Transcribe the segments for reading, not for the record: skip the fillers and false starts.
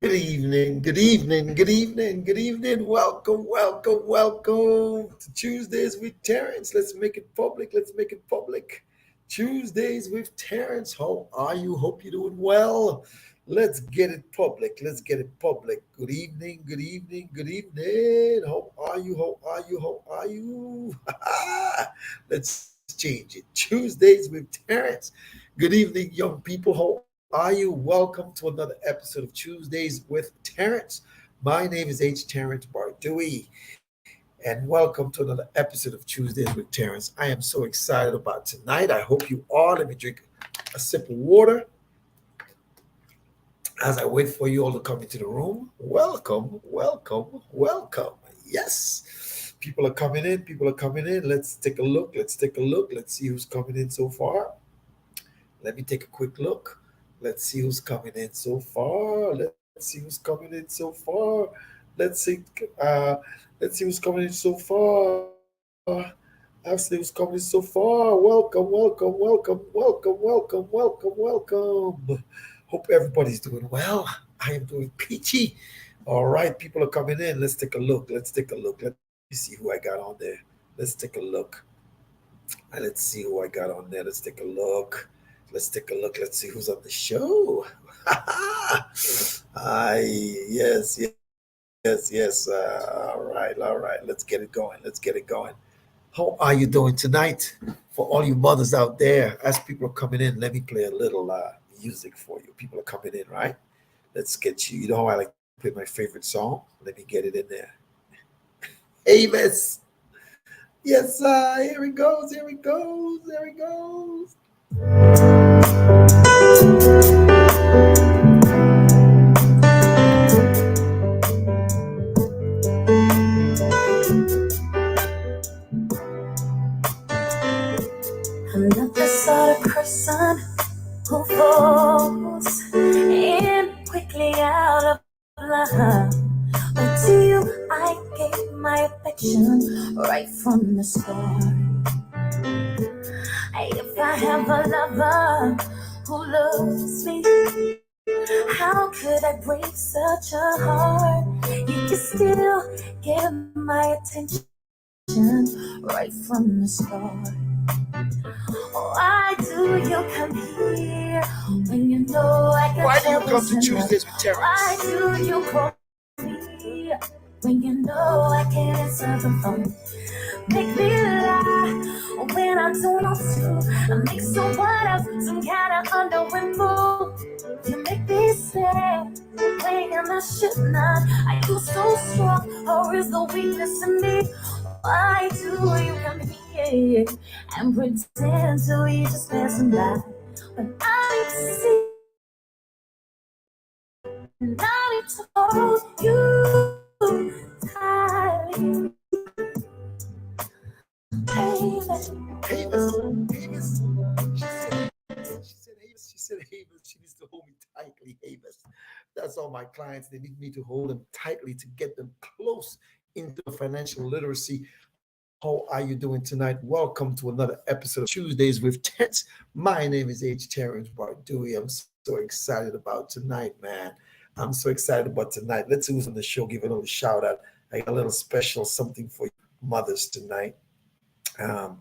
Good evening, good evening, good evening, good evening. Welcome, welcome, welcome to Tuesdays with Terrence. Let's make it public. Let's make it public. Tuesdays with Terrence. How are you? Hope you're doing well. Let's get it public. Let's get it public. Good evening, good evening, good evening. How are you? How are you? How are you? Let's change it. Tuesdays with Terrence. Good evening, young people. How are you? Welcome to another episode of Tuesdays with Terrence. My name is H. Terrence Bardui, and welcome to another episode of Tuesdays with Terrence. I am so excited about tonight. I hope you are. Let me drink a sip of water as I wait for you all to come into the room. Welcome, welcome, welcome. Yes, people are coming in. People are coming in. Let's take a look. Let's take a look. Let's see who's coming in so far. Let me take a quick look. Let's see who's coming in so far. Let's see who's coming in so far. Let's see. Uh, let's see who's coming in so far. I'll see who's coming in so far. Welcome, welcome, welcome, welcome, welcome, welcome, welcome. Hope everybody's doing well. I am doing peachy. All right, people are coming in. Let's take a look. Let's take a look. Let me see who I got on there. Let's take a look. Let's see who I got on there. Let's take a look. Let's take a look. Let's see who's on the show. Hi, yes, yes, yes. All right, all right. Let's get it going. Let's get it going. How are you doing tonight? For all you mothers out there, as people are coming in, let me play a little music for you. People are coming in, right? Let's get you. You know how I like to play my favorite song? Let me get it in there. Avis. Yes, here it goes. Here it goes. There it goes. I'm not the sort of person who falls in quickly out of love. But to you, I gave my affection right from the start. If I have a lover who loves me, how could I break such a heart? You can still get my attention right from the start. Why do you come here when you know I got Why do you come to Tuesdays with Terrence? Why do you call me when you know I can't answer the phone? Make me lie when I don't want to. I make someone else some kind of underwear. You make me sad when I should not. Are you so strong or is the weakness in me? Why do you come here and pretend to be just passing by? But I need to see and I need to hold you tightly. Avis. She needs to hold me tightly, Avis. That's all my clients. They need me to hold them tightly to get them close into financial literacy. How are you doing tonight? Welcome to another episode of Tuesdays with Terrence. My name is H. Terrence Bardui. I'm so excited about tonight, man. I'm so excited about tonight. Let's see who's on the show. Give a little shout out. I got a little special something for you mothers tonight. Um,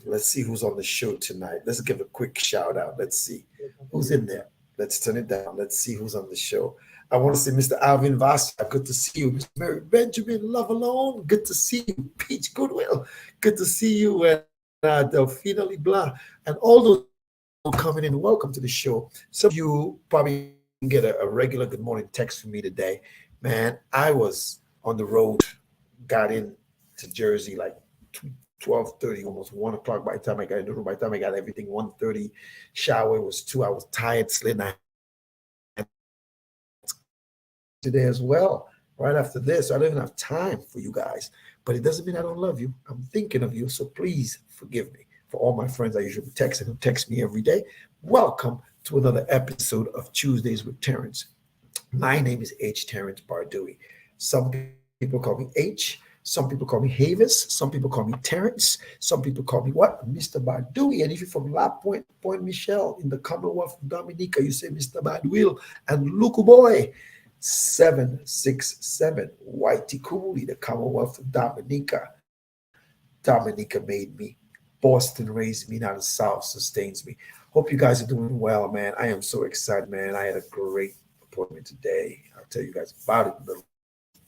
let's see who's on the show tonight. Let's give a quick shout out. Let's see who's in there. Let's turn it down. Let's see who's on the show. I want to say Mr. Alvin Vasa, good to see you. Mr. Mary Benjamin, Love Alone, good to see you. Peach Goodwill, good to see you. And Delphina Leblanc, and all those coming in. Welcome to the show. Some of you probably didn't get a regular good morning text from me today. Man, I was on the road, got in to Jersey like 12:30, almost 1 o'clock by the time I got in the room. By the time I got everything, 1:30, shower was 2. I was tired, sleeping. I today as well. Right after this, I don't even have time for you guys. But it doesn't mean I don't love you. I'm thinking of you, so please forgive me. For all my friends I usually text and who text me every day, welcome to another episode of Tuesdays with Terrence. My name is H. Terrence Bardui. Some people call me H. Some Some people call me Havis. Some people call me Terrence. Some people call me what? Mr. Badui. And if you're from La Pointe, Point Michel in the Commonwealth of Dominica, you say Mr. Badwill. And Luku Boy, 767, Whitey Cooley, the Commonwealth of Dominica. Dominica made me. Boston raised me. Now the South sustains me. Hope you guys are doing well, man. I am so excited, man. I had a great appointment today. I'll tell you guys about it in a little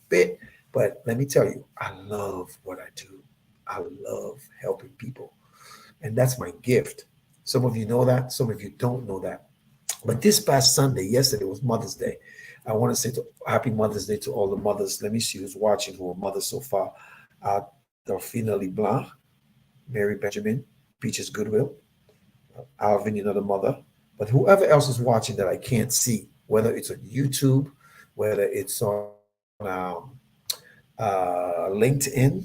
bit. But let me tell you, I love what I do. I love helping people. And that's my gift. Some of you know that, some of you don't know that. But this past Sunday, yesterday was Mother's Day. I want to say happy Mother's Day to all the mothers. Let me see who's watching who are mothers so far. Delphina LeBlanc, Mary Benjamin, Peaches Goodwill, Alvin, another mother. But whoever else is watching that I can't see, whether it's on YouTube, whether it's on LinkedIn,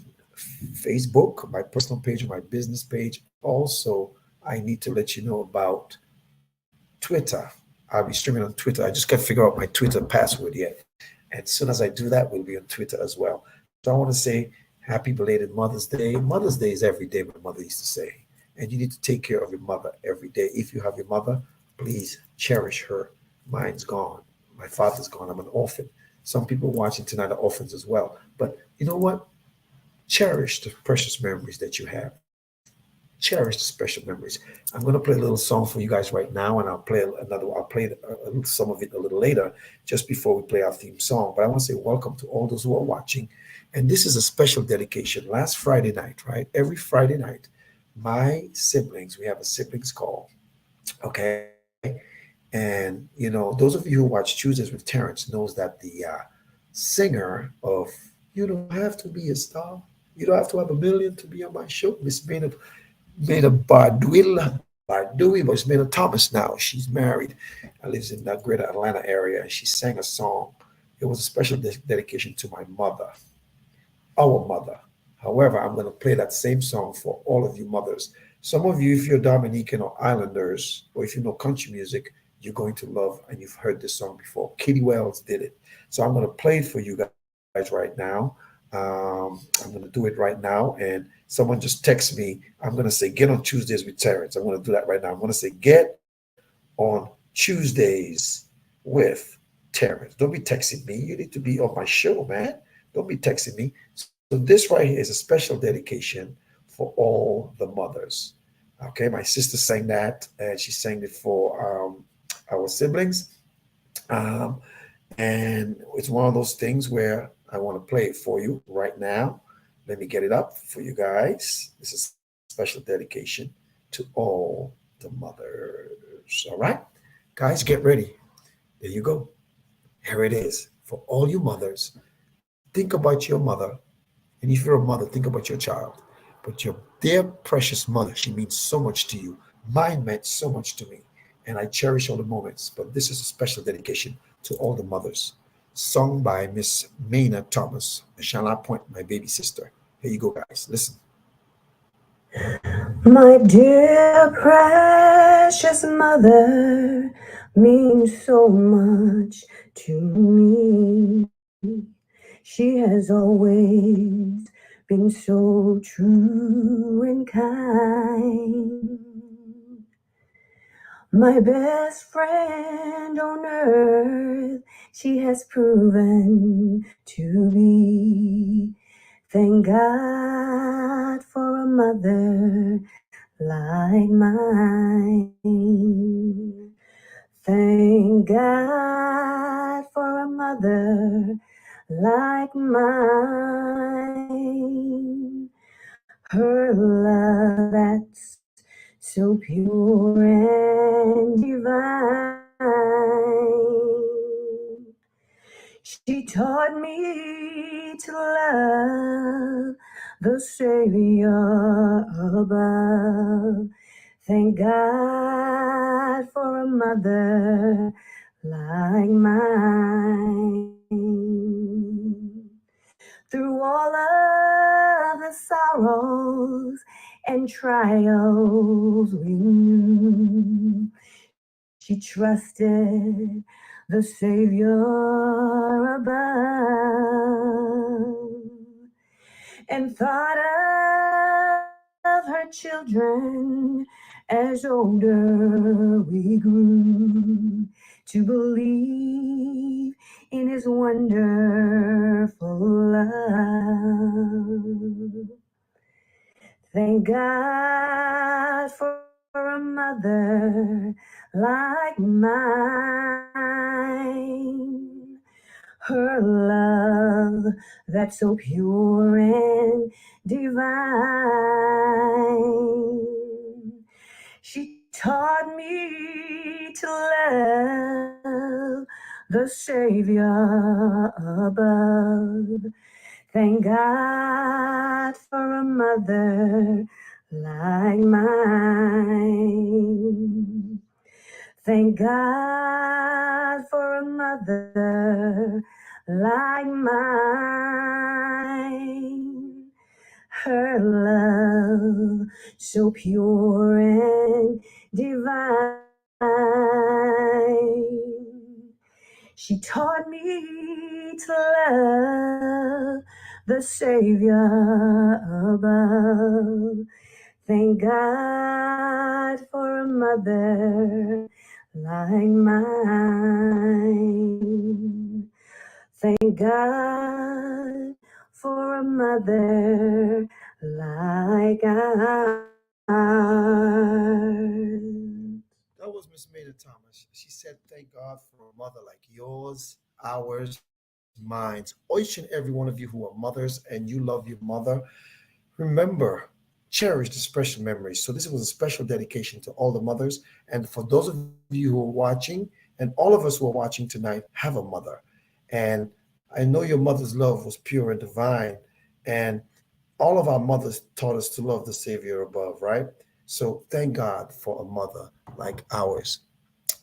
Facebook, my personal page, or my business page. Also, I need to let you know about Twitter. I'll be streaming on Twitter. I just can't figure out my Twitter password yet. And as soon as I do that, we'll be on Twitter as well. So I want to say happy belated Mother's Day. Mother's Day is every day, my mother used to say. And you need to take care of your mother every day. If you have your mother, please cherish her. Mine's gone. My father's gone. I'm an orphan. Some people watching tonight are orphans as well. But you know what? Cherish the precious memories that you have. Cherish the special memories. I'm going to play a little song for you guys right now, and I'll play another. I'll play some of it a little later, just before we play our theme song. But I want to say welcome to all those who are watching, and this is a special dedication. Last Friday night, right? Every Friday night, my siblings. We have a siblings call. Okay, and those of you who watch Tuesdays with Terrence knows that the singer of "You Don't Have to Be a Star." You don't have to have a million to be on my show. Miss Maynard Bardui, but it's Maynard Thomas now. She's married and lives in the greater Atlanta area. And she sang a song. It was a special dedication to my mother, our mother. However, I'm going to play that same song for all of you mothers. Some of you, if you're Dominican or Islanders, or if you know country music, you're going to love and you've heard this song before. Kitty Wells did it. So I'm going to play it for you guys right now. I'm going to do it right now. And someone just text me. I'm going to say, get on Tuesdays with Terrence. I'm going to do that right now. I'm going to say, get on Tuesdays with Terrence. Don't be texting me. You need to be on my show, man. Don't be texting me. So this right here is a special dedication for all the mothers. Okay, my sister sang that, and she sang it for our siblings. Um, and it's one of those things where I want to play it for you right now. Let me get it up for you guys. This is a special dedication to all the mothers. All right, guys, get ready. There you go. Here it is. For all you mothers, think about your mother. And if you're a mother, think about your child. But your dear, precious mother, she means so much to you. Mine meant so much to me. And I cherish all the moments. But this is a special dedication to all the mothers. Sung by Miss Maynard Thomas, Shall I Point, my baby sister. Here you go, guys. Listen. My dear precious mother means so much to me. She has always been so true and kind. My best friend on earth, she has proven to be. Thank God for a mother like mine. Thank God for a mother like mine. Her love that's so pure and divine. She taught me to love the Savior above. Thank God for a mother like mine. Through all of the sorrows and trials we knew, she trusted the Savior above. and thought of her children as older we grew to believe in his wonderful love. Thank God for a mother like mine. Her love that's so pure and divine. She taught me to love the Savior above. Thank God for a mother like mine. Thank God for a mother like mine. Her love so pure and divine. She taught me to love the Savior above. Thank God for a mother like mine. Thank God for a mother like ours. That was Miss Maida Thomas. She said, "Thank God for a mother like yours, ours, mine. Each and every one of you who are mothers and you love your mother, remember, cherish the special memories." So this was a special dedication to all the mothers. And for those of you who are watching, and all of us who are watching tonight, have a mother. And I know your mother's love was pure and divine. And all of our mothers taught us to love the Savior above, right? So thank God for a mother like ours.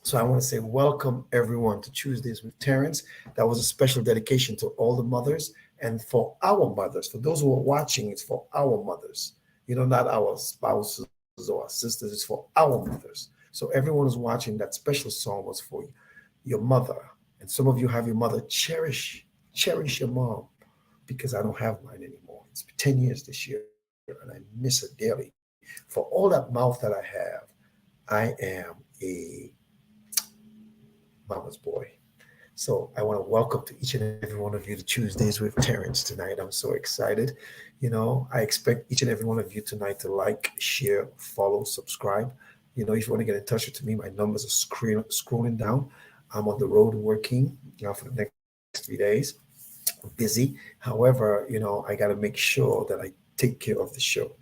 So I want to say welcome everyone to Tuesdays with Terrence. That was a special dedication to all the mothers and for our mothers. For those who are watching, it's for our mothers. Not our spouses or our sisters. It's for our mothers. So everyone who's watching, that special song was for your mother. And some of you have your mother. Cherish your mom because I don't have mine anymore. It's been 10 years this year and I miss her daily. For all that mouth that I have, I am a mama's boy. So I want to welcome to each and every one of you to Tuesdays with Terrence tonight. I'm so excited. I expect each and every one of you tonight to like, share, follow, subscribe. If you want to get in touch with me, my numbers are scrolling down. I'm on the road working for the next 3 days. Busy. However, I got to make sure that I take care of the show.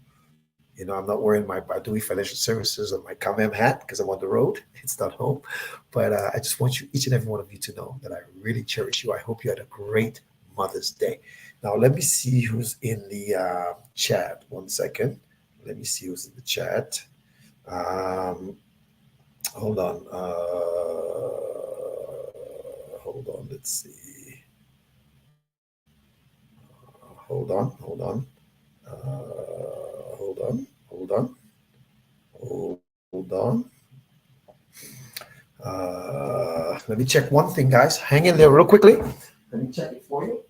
I'm not wearing my Badui Financial Services or my Kamem hat because I'm on the road. It's not home. But I just want you, each and every one of you, to know that I really cherish you. I hope you had a great Mother's Day. Now, let me see who's in the chat. 1 second. Let me see who's in the chat. Hold on. Hold on. Let's see. Hold on. Hold on. Hold on. Let me check one thing, guys. Hang in there real quickly. Let me check it for you.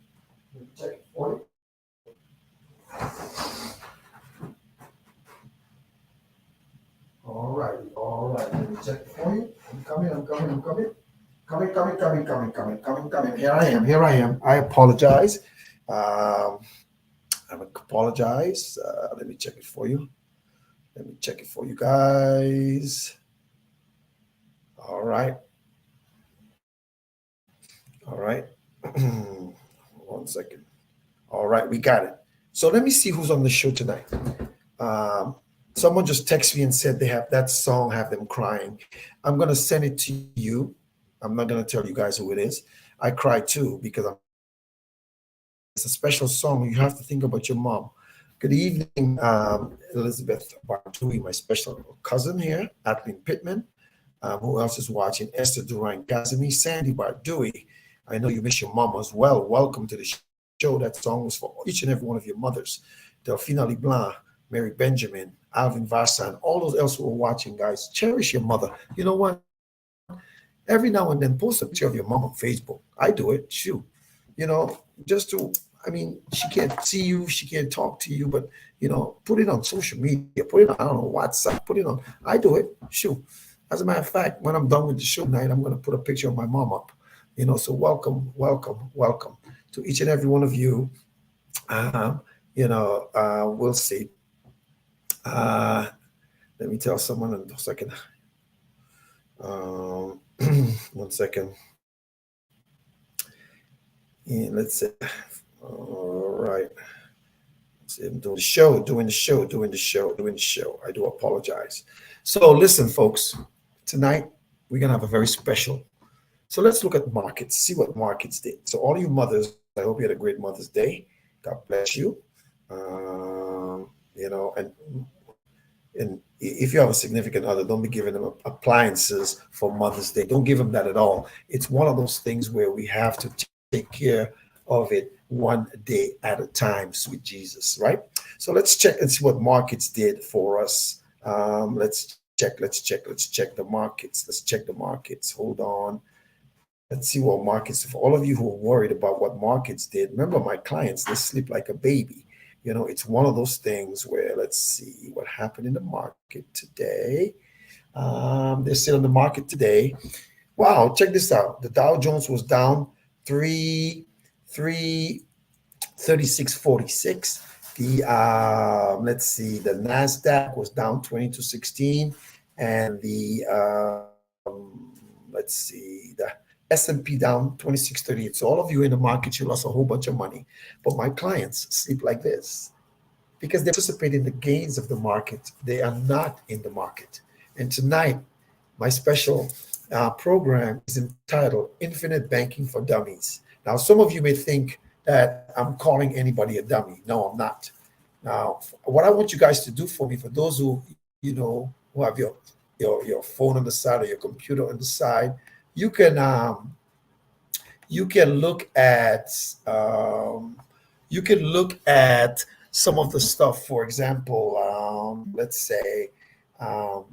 All right. Let me check it for you. I'm coming. Coming. Here I am. I apologize. I apologize. Let me check it for you. Guys. All right. 1 second. All right, we got it. So let me see who's on the show tonight. Someone just texted me and said they have that song, have them crying. I'm gonna send it to you. I'm not gonna tell you guys who it is. I cry too because it's a special song. You have to think about your mom. Good evening, Elizabeth Bardui, my special cousin here, Adeline Pittman. Who else is watching? Esther Duran Kazemi, Sandy Bardui. I know you miss your mom as well. Welcome to the show. That song was for each and every one of your mothers. Delphina LeBlanc, Mary Benjamin, Alvin Varsan, all those else who are watching, guys. Cherish your mother. You know what? Every now and then, post a picture of your mom on Facebook. I do it. Shoot. Just to, I mean, she can't see you, she can't talk to you, but put it on social media, put it on, I don't know, WhatsApp, put it on. I do it. Shoot. As a matter of fact, when I'm done with the show tonight, I'm gonna put a picture of my mom up. So welcome, welcome, welcome to each and every one of you. Um, we'll see. Uh, let me tell someone in a second. Um, 1 second. And let's see. All right. See, I'm doing the show, doing the show, doing the show, doing the show. I do apologize. So listen, folks. Tonight we're gonna have a very special. So let's look at markets, see what markets did. So all you mothers, I hope you had a great Mother's Day. God bless you. And if you have a significant other, don't be giving them appliances for Mother's Day. Don't give them that at all. It's one of those things where we have to take care of it one day at a time, sweet Jesus, right? So let's check and see what markets did for us. Let's check the markets. Let's check the markets. Hold on. Let's see what markets, for all of you who are worried about what markets did, remember my clients, they sleep like a baby. It's one of those things where let's see what happened in the market today. They're still in the market today. Wow, check this out. The Dow Jones was down three 36.46. The let's see, the Nasdaq was down 22.16, and the let's see, the S&P down 26.38. So all of you in the market, you lost a whole bunch of money. But my clients sleep like this because they participate in the gains of the market. They are not in the market. And tonight, my special program is entitled Infinite Banking for Dummies. Now, some of you may think that I'm calling anybody a dummy. No, I'm not. Now, what I want you guys to do for me, for those who have your phone on the side or your computer on the side, you can look at you can look at some of the stuff. For example, let's say um,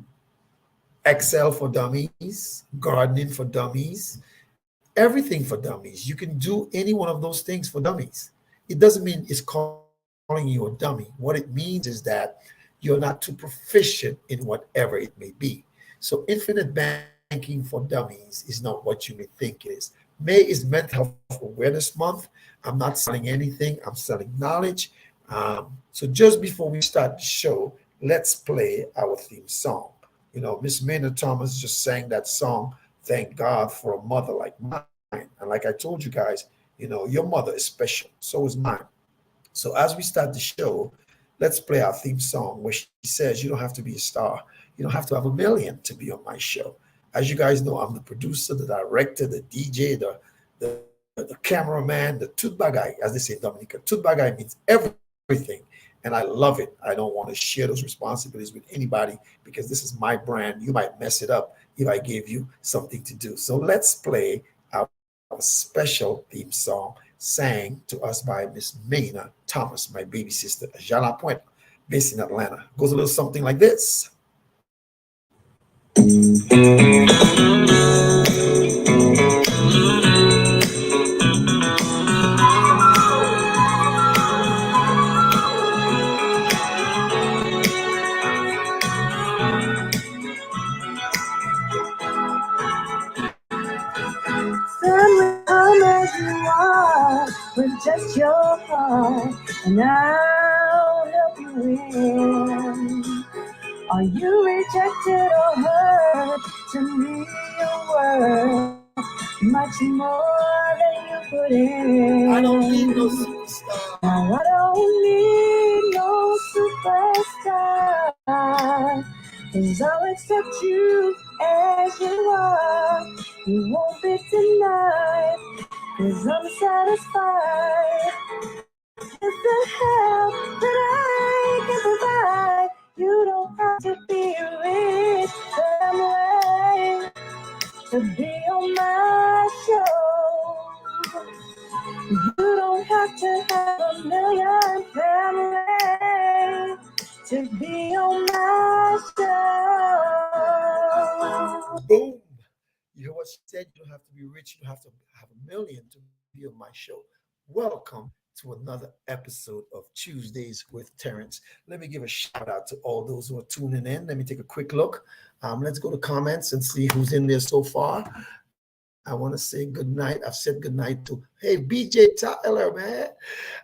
Excel for Dummies, gardening for Dummies, everything for Dummies. You can do any one of those things for Dummies. It doesn't mean it's calling you a dummy. What it means is that you're not too proficient in whatever it may be. So infinite banking for dummies is not what you may think it is. May is Mental Health Awareness Month. I'm not selling anything, I'm selling knowledge. So just before we start the show, let's play our theme song. Miss Maynard Thomas just sang that song, Thank God for a Mother Like Mine. And like I told you guys, your mother is special. So is mine. So as we start the show, let's play our theme song where she says, you don't have to be a star. You don't have to have a million to be on my show. As you guys know, I'm the producer, the director, the DJ, the cameraman, the tooth bagay, as they say in Dominica. Tooth bagay means everything. And I love it. I don't want to share those responsibilities with anybody because this is my brand. You might mess it up if I gave you something to do. So let's play our special theme song sang to us by Miss Maynard Thomas, my baby sister, Jana Point, based in Atlanta. Goes a little something like this. Family, come as you are with just your heart, and I'll help you win. Are you rejected or hurt? To me, your worth much more than you put in. I don't need no superstar. Now I don't need no superstar, 'cause I'll accept you as you are. You won't be denied, 'cause I'm satisfied with the help that I can provide. You don't have to be rich family to be on my show. You don't have to have a million family to be on my show. Boom. You know what she said? You don't have to be rich. You don't have to have a million to be on my show. Welcome to another episode of Tuesdays with Terrence. Let me give a shout out to all those who are tuning in. Let me take a quick look. Let's go to comments and see who's in there so far. I want to say good night. I've said good night to, hey, BJ Tyler, man.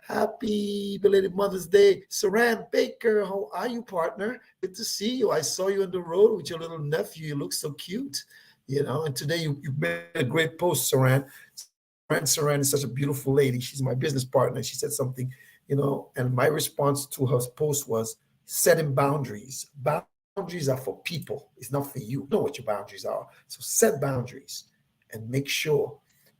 Happy belated Mother's Day. Saran Baker, how are you, partner? Good to see you. I saw you on the road with your little nephew. You look so cute, and today you made a great post, Saran. Saran is such a beautiful lady. She's my business partner. She said something, and my response to her post was setting boundaries. Boundaries are for people. It's not for you. You know what your boundaries are. So set boundaries and make sure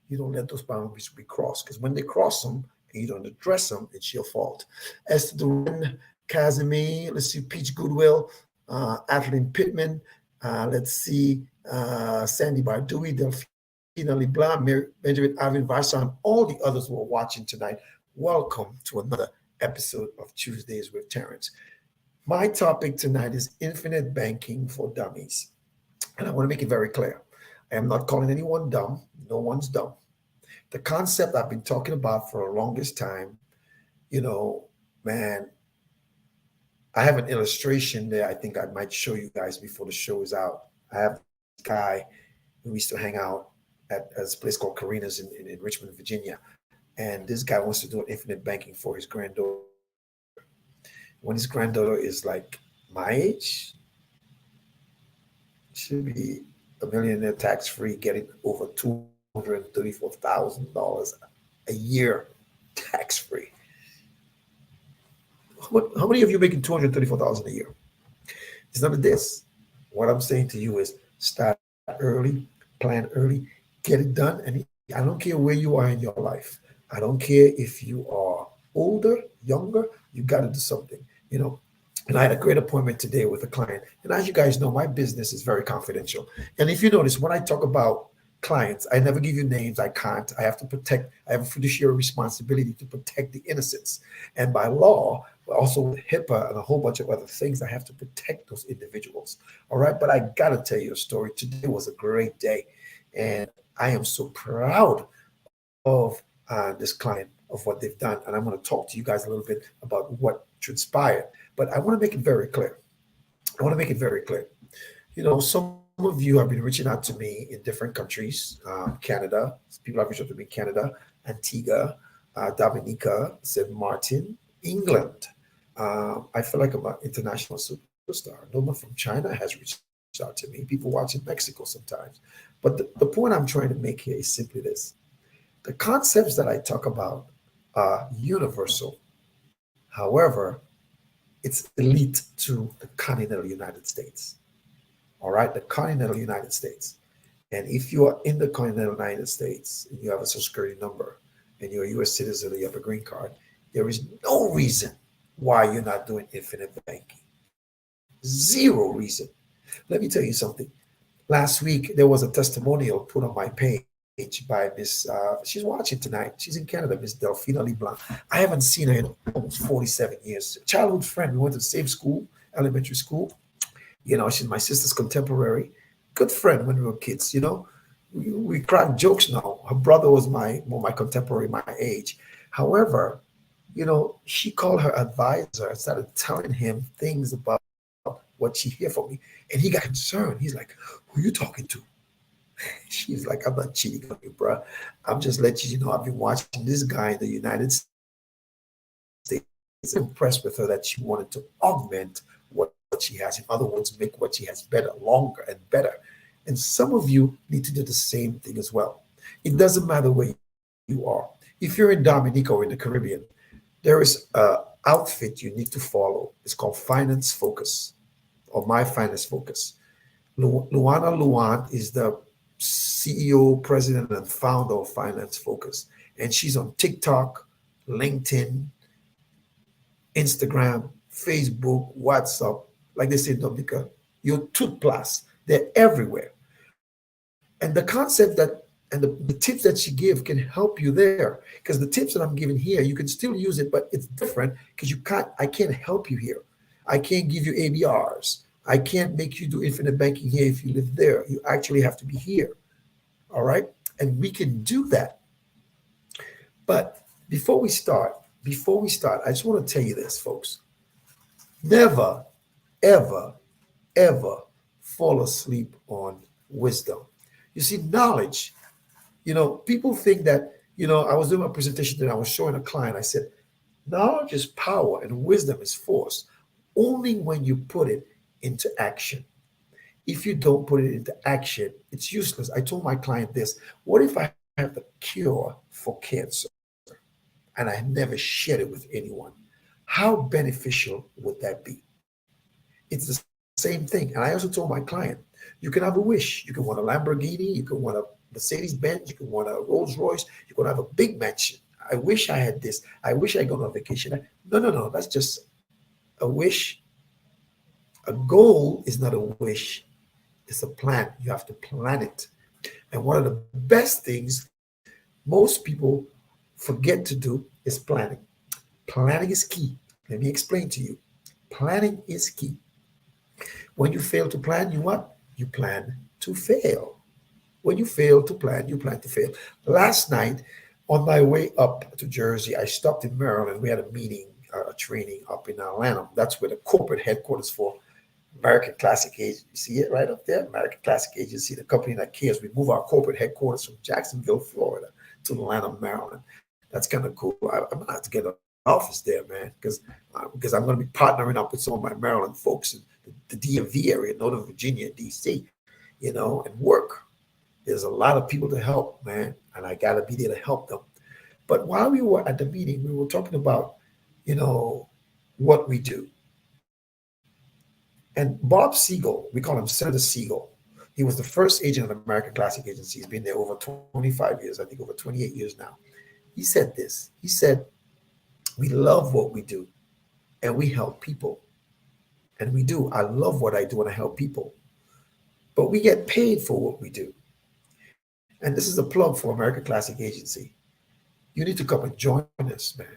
you don't let those boundaries be crossed. Because when they cross them and you don't address them, it's your fault. As to the Ren Casimir, let's see, Peach Goodwill, Adeline Pittman, let's see, Sandy Bardui, Delphine LeBlanc, Benjamin Arvin Varsa, and all the others who are watching tonight. Welcome to another episode of Tuesdays with Terrence. My topic tonight is infinite banking for dummies. And I want to make it very clear. I am not calling anyone dumb. No one's dumb. The concept I've been talking about for the longest time, man, I have an illustration there I think I might show you guys before the show is out. I have this guy who used to hang out at a place called Karina's in Richmond, Virginia. And this guy wants to do infinite banking for his granddaughter. When his granddaughter is like my age, should be a millionaire tax-free, getting over $234,000 a year tax-free. How many of you making $234,000 a year? It's none of this. What I'm saying to you is start early, plan early, get it done. And I don't care where you are in your life. I don't care if you are older, younger, you got to do something, And I had a great appointment today with a client. And as you guys know, my business is very confidential. And if you notice, when I talk about clients, I never give you names. I can't. I have to protect. I have a fiduciary responsibility to protect the innocents. And by law, also with HIPAA and a whole bunch of other things, I have to protect those individuals. All right. But I got to tell you a story. Today was a great day. And I am so proud of this client, of what they've done. And I'm going to talk to you guys a little bit about what transpired. But I want to make it very clear. Some of you have been reaching out to me in different countries, Canada. People have reached out to me in Canada, Antigua, Dominica, St. Martin, England. I feel like I'm an international superstar. No one from China has reached out to me. People watching Mexico sometimes. But the point I'm trying to make here is simply this. The concepts that I talk about are universal. However, it's elite to the continental United States. All right, the continental United States. And if you are in the continental United States and you have a social security number and you're a U.S. citizen or you have a green card, there is no reason why you're not doing infinite banking. Zero reason. Let me tell you something. Last week, there was a testimonial put on my page by Miss, she's watching tonight. She's in Canada, Miss Delphine LeBlanc. I haven't seen her in almost 47 years. Childhood friend. We went to the same school, elementary school. She's my sister's contemporary. Good friend when we were kids, We crack jokes now. Her brother was my contemporary, my age. However, she called her advisor and started telling him things about what she hear from me. And he got concerned. He's like, who are you talking to? She's like, I'm not cheating on you, bro. I'm just letting you know I've been watching this guy in the United States. Impressed with her that she wanted to augment what she has. In other words, make what she has better, longer and better. And some of you need to do the same thing as well. It doesn't matter where you are. If you're in Dominica or in the Caribbean, there is an outfit you need to follow. It's called Finance Focus or My Finance Focus. Luana Luan is the CEO, president, and founder of Finance Focus. And she's on TikTok, LinkedIn, Instagram, Facebook, WhatsApp, like they say in Dominica, your toothpaste, they're everywhere. And the concept that and the tips that she give can help you there. Because the tips that I'm giving here, you can still use it, but it's different because I can't help you here. I can't give you ABRs. I can't make you do infinite banking here if you live there. You actually have to be here. All right? And we can do that. But before we start, before we start, I just want to tell you this, folks. Never, ever, ever fall asleep on wisdom. You see, knowledge, people think that, I was doing my presentation and I was showing a client, I said, knowledge is power and wisdom is force only when you put it into action. If you don't put it into action, it's useless. I told my client this: what if I have the cure for cancer and I never shared it with anyone? How beneficial would that be? It's the same thing. And I also told my client, you can have a wish. You can want a Lamborghini, you can want a Mercedes Benz, you can want a Rolls Royce, you can have a big mansion. I wish I had this. I wish I go on vacation. No, no, no. That's just a wish. A goal is not a wish. It's a plan. You have to plan it. And one of the best things most people forget to do is planning. Planning is key. Let me explain to you. Planning is key. When you fail to plan, you what? You plan to fail. When you fail to plan, you plan to fail. Last night, on my way up to Jersey, I stopped in Maryland. We had a meeting, a training up in Atlanta. That's where the corporate headquarters for American Classic Agency. You see it right up there? American Classic Agency, the company that cares. We move our corporate headquarters from Jacksonville, Florida to Atlanta, Maryland. That's kind of cool. I'm going to have to get an office there, man, because I'm going to be partnering up with some of my Maryland folks in the DMV area, Northern Virginia, DC, and work. There's a lot of people to help, man, and I got to be there to help them. But while we were at the meeting, we were talking about, what we do. And Bob Siegel, we call him Senator Siegel. He was the first agent of the American Classic Agency. He's been there over 25 years, I think over 28 years now. He said this. He said, we love what we do and we help people. And we do. I love what I do and I help people. But we get paid for what we do. And this is a plug for American Classic Agency. You need to come and join us, man.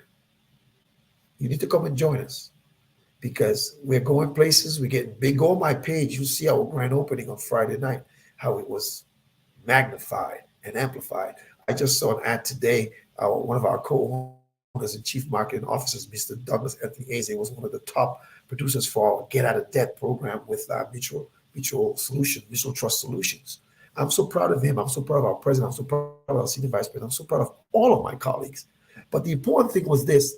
You need to come and join us because we're going places. We're getting big. Go on my page. You'll see our grand opening on Friday night, how it was magnified and amplified. I just saw an ad today. One of our co-owners and chief marketing officers, Mr. Douglas Anthony Eze, was one of the top producers for our Get Out of Debt program with Mutual Trust Solutions. I'm so proud of him. I'm so proud of our president. I'm so proud of our senior vice president. I'm so proud of all of my colleagues. But the important thing was this.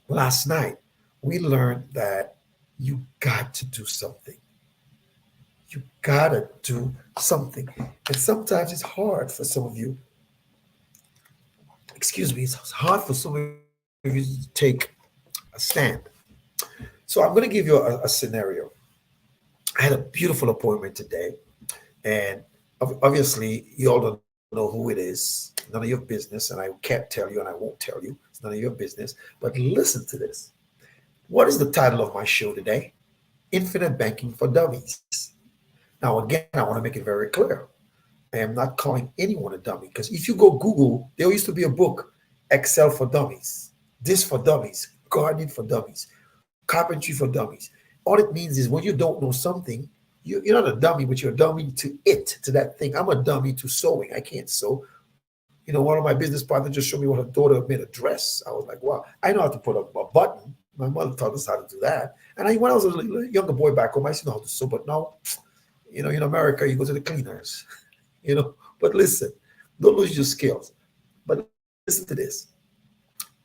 Last night, we learned that you got to do something. You got to do something. And sometimes it's hard for some of you. Excuse me. It's hard for some of you to take a stand. So I'm going to give you a scenario. I had a beautiful appointment today. And obviously, you all don't know who it is. None of your business. And I can't tell you and I won't tell you. It's none of your business. But listen to this. What is the title of my show today? Infinite Banking for Dummies. Now, again, I want to make it very clear. I am not calling anyone a dummy because if you go Google, there used to be a book, Excel for Dummies, this for Dummies, gardening for Dummies, carpentry for Dummies. All it means is when you don't know something, you're not a dummy, but you're a dummy to that thing. I'm a dummy to sewing. I can't sew. One of my business partners just showed me what her daughter made a dress. I was like, wow, I know how to put a button. My mother taught us how to do that. And when I was a younger boy back home, I used to know how to sew, but now, in America, you go to the cleaners, But listen, don't lose your skills. But listen to this.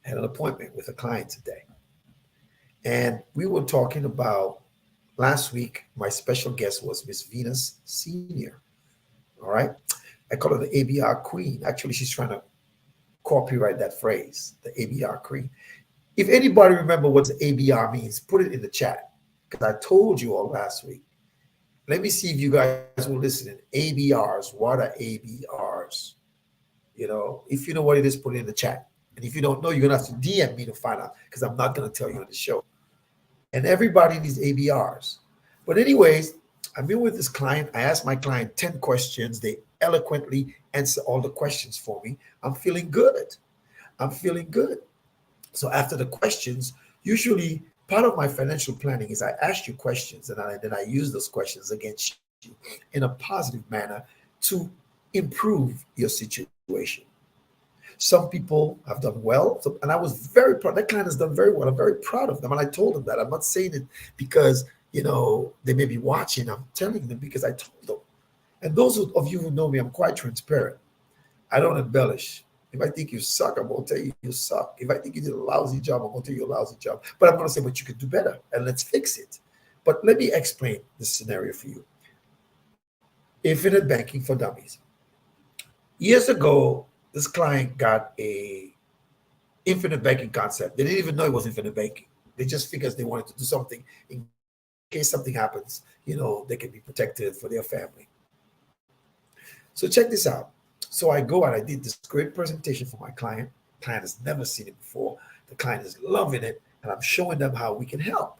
I had an appointment with a client today. And we were talking about last week, my special guest was Miss Venus Senior. All right. I call her the ABR Queen. Actually, she's trying to copyright that phrase, the ABR Queen. If anybody remember what the ABR means, put it in the chat. Because I told you all last week. Let me see if you guys will listen. ABRs, what are ABRs? If you know what it is, put it in the chat. And if you don't know, you're going to have to DM me to find out because I'm not going to tell you on the show. And everybody needs ABRs. But anyways, I've been with this client. I asked my client 10 questions. They eloquently answer all the questions for me. I'm feeling good. So after the questions, usually part of my financial planning is I ask you questions and then I use those questions against you in a positive manner to improve your situation. Some people have done well, and I was very proud. That client has done very well. I'm very proud of them, and I told them that. I'm not saying it because they may be watching. I'm telling them because I told them. And those of you who know me, I'm quite transparent. I don't embellish. If I think you suck, I'm gonna tell you you suck. If I think you did a lousy job, I'm gonna tell you a lousy job. But I'm gonna say, but you could do better, and let's fix it. But let me explain this scenario for you. Infinite banking for dummies. Years ago, this client got a infinite banking concept. They didn't even know it was infinite banking. They just figured they wanted to do something in case something happens, they can be protected for their family. So check this out. So I go and I did this great presentation for my client. The client has never seen it before. The client is loving it, and I'm showing them how we can help.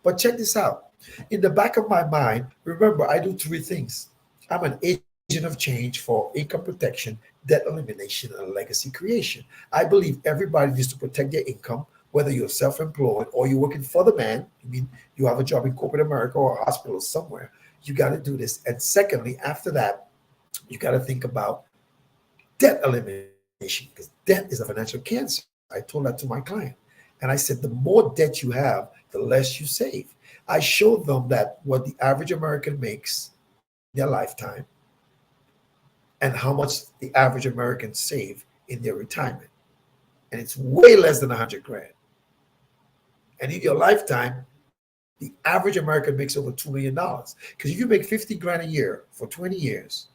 But check this out. In the back of my mind, remember, I do three things. I'm an agent of change for income protection, debt elimination, and legacy creation. I believe everybody needs to protect their income, whether you're self-employed or you're working for the man. I mean, you have a job in corporate America or a hospital somewhere. You got to do this. And secondly, after that, you got to think about debt elimination because debt is a financial cancer. I told that to my client. And I said, the more debt you have, the less you save. I showed them that what the average American makes in their lifetime and how much the average American save in their retirement. And it's way less than 100 grand. And in your lifetime, the average American makes over $2 million. Because if you make 50 grand a year for 20 years,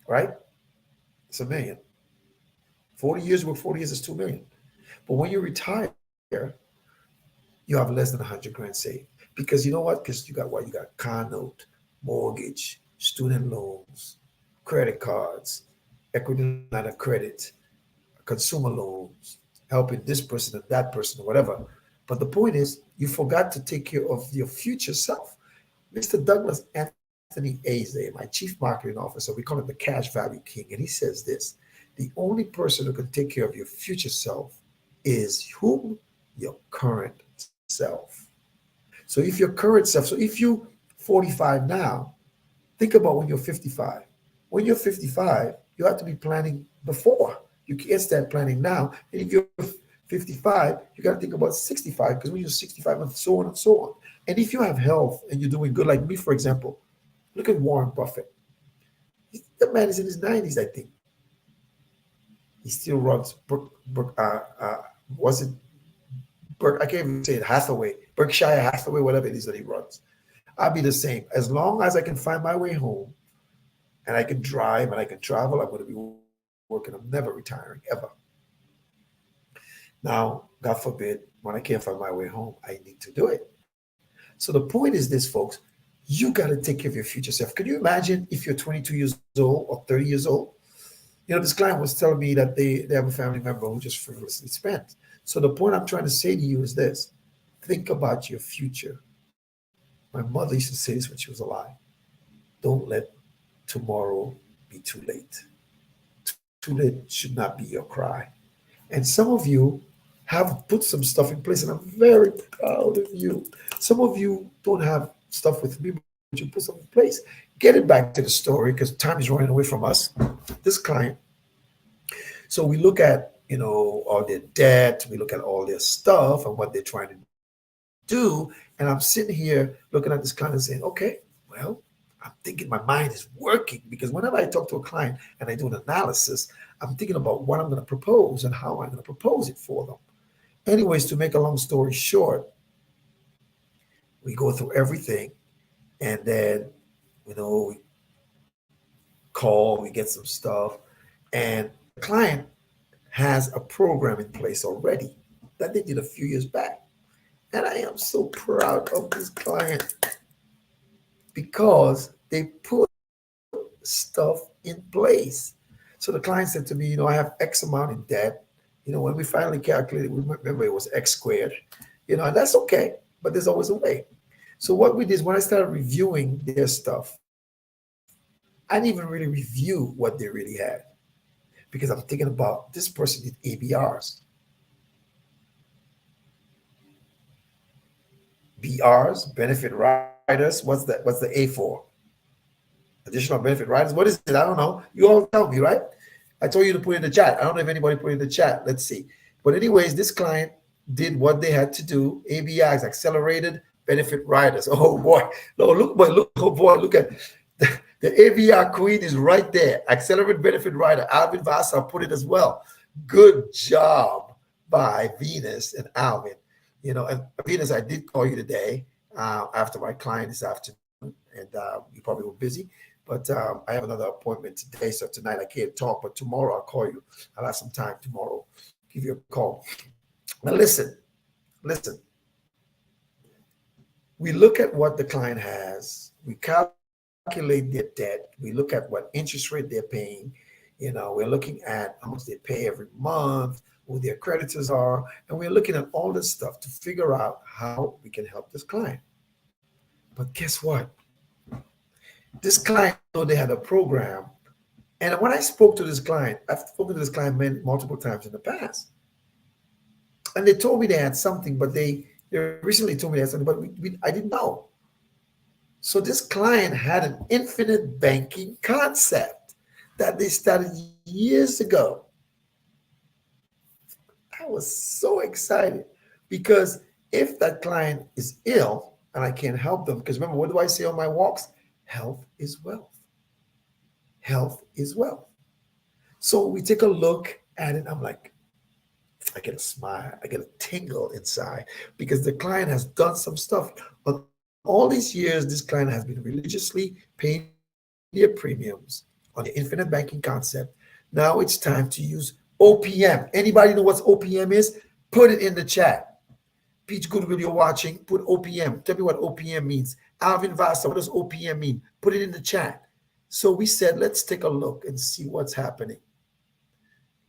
right? It's a million. 40 years with 40 years is 2 million. But when you retire, you have less than 100 grand saved. Because you know what? Because you got what? You got car note, mortgage, student loans, credit cards, equity line of credit, consumer loans, helping this person and that person, or whatever. But the point is, you forgot to take care of your future self. Mr. Douglas Anthony Aze, my chief marketing officer, we call him the cash value king, and he says this: the only person who can take care of your future self is whom? Your current self. So if your current self, so if you 45 now, think about when you're 55. When you're 55, you have to be planning before. You can't start planning now. And if you're 55, you got to think about 65 because when you're 65 and so on and so on. And if you have health and you're doing good, like me, for example, look at Warren Buffett. That man is in his 90s, I think. He still runs was it I can't even say it, Hathaway, Berkshire Hathaway, whatever it is that he runs. I'll be the same. As long as I can find my way home and I can drive and I can travel, I'm going to be working. I'm never retiring, ever. Now, God forbid, when I can't find my way home, I need to do it. So the point is this, folks. You got to take care of your future self. Can you imagine if you're 22 years old or 30 years old? This client was telling me that they have a family member who just frivolously spent. So the point I'm trying to say to you is this: think about your future. My mother used to say this when she was alive. Don't let tomorrow be too late. Too late should not be your cry. And some of you have put some stuff in place, and I'm very proud of you. Some of you don't have stuff with me, but you put stuff in place. Getting back to the story, because time is running away from us. This client, so we look at, all their debt, we look at all their stuff and what they're trying to do. And I'm sitting here looking at this client and saying, okay, well, I'm thinking my mind is working because whenever I talk to a client and I do an analysis, I'm thinking about what I'm going to propose and how I'm going to propose it for them. Anyways, to make a long story short, we go through everything and then, we call, we get some stuff, and the client has a program in place already that they did a few years back. And I am so proud of this client because they put stuff in place. So the client said to me, I have X amount in debt. When we finally calculated, we remember it was X squared, and that's okay, but there's always a way. So what we did is when I started reviewing their stuff, I didn't even really review what they really had because I'm thinking about this person did ABRs. BRs, benefit riders. What's the A for? That's Additional benefit riders. What is it? I don't know. You all tell me, right? I told you to put in the chat. I don't know if anybody put in the chat. Let's see. But anyways, this client did what they had to do. ABIs, accelerated benefit riders. Oh boy. No, look, boy, look, oh boy, look at the ABR queen is right there. Accelerated benefit rider. Alvin Vasa put it as well. Good job by Venus and Alvin. You know, and Venus, I did call you today after my client this afternoon, and you probably were busy. But I have another appointment today, so tonight I can't talk. But tomorrow I'll call you. I'll have some time tomorrow. Give you a call. Now listen. We look at what the client has. We calculate their debt. We look at what interest rate they're paying. You know, we're looking at how much they pay every month, who their creditors are, and we're looking at all this stuff to figure out how we can help this client. But guess what? This client, though they had a program, and when I spoke to this client, I've spoken to this client multiple times in the past, and they told me they had something, but they recently told me they had something, but I didn't know. So this client had an infinite banking concept that they started years ago. I was so excited because if that client is ill and I can't help them, because remember, what do I say on my walks? Health is wealth. Health is wealth. So we take a look at it. I'm like, I get a smile. I get a tingle inside because the client has done some stuff. But all these years, this client has been religiously paying their premiums on the infinite banking concept. Now it's time to use OPM. Anybody know what OPM is? Put it in the chat. Peach Goodwill, you're watching. Put OPM. Tell me what OPM means. Alvin Vasa, what does OPM mean? Put it in the chat. So we said, let's take a look and see what's happening.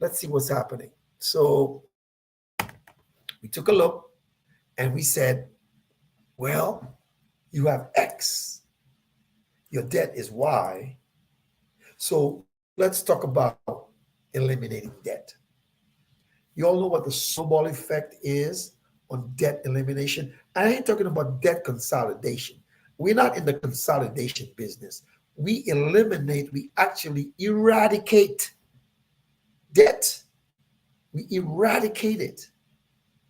Let's see what's happening. So we took a look and we said, well, you have X. Your debt is Y. So let's talk about eliminating debt. You all know what the snowball effect is on debt elimination. I ain't talking about debt consolidation. We're not in the consolidation business. We eliminate, we actually eradicate debt. We eradicate it.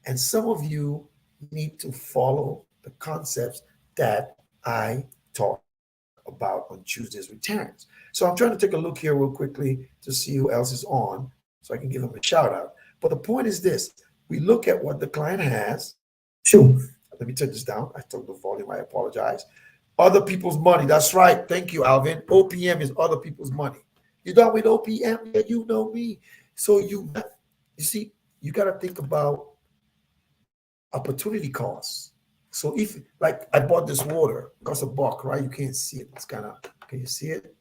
And some of you need to follow the concepts that I talk about on Tuesdays with Terrence. So I'm trying to take a look here real quickly to see who else is on so I can give them a shout out. But the point is this. We look at what the client has. Sure. Let me turn this down. I took the volume. I apologize. Other people's money. That's right. Thank you, Alvin. OPM is other people's money. You done with OPM? Yeah, you know me. So you see, you got to think about opportunity costs. So if, like, I bought this water, it costs $1, right? You can't see it. It's kind of, can you see it?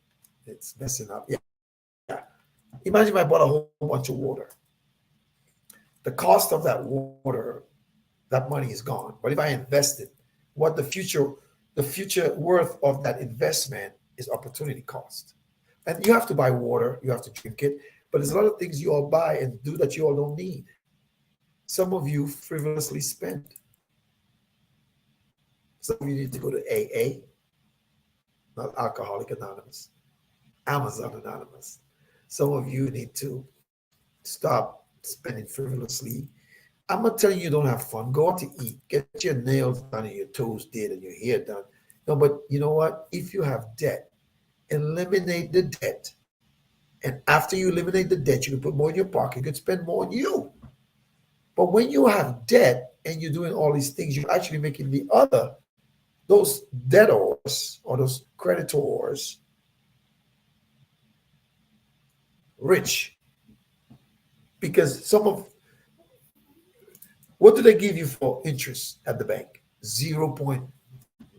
It's messing up. Yeah. Imagine if I bought a whole bunch of water. The cost of that water, that money is gone. But if I invested, what the future worth of that investment is opportunity cost. And you have to buy water, you have to drink it, but there's a lot of things you all buy and do that you all don't need. Some of you frivolously spend. Some of you need to go to AA, not Alcoholic Anonymous, Amazon Anonymous. Some of you need to stop spending frivolously. I'm not telling you don't have fun. Go out to eat. Get your nails done and your toes did and your hair done. No, but you know what? If you have debt, eliminate the debt. And after you eliminate the debt, you can put more in your pocket. You can spend more on you. But when you have debt and you're doing all these things, you're actually making those debtors or those creditors rich. Because what do they give you for interest at the bank? 0.05,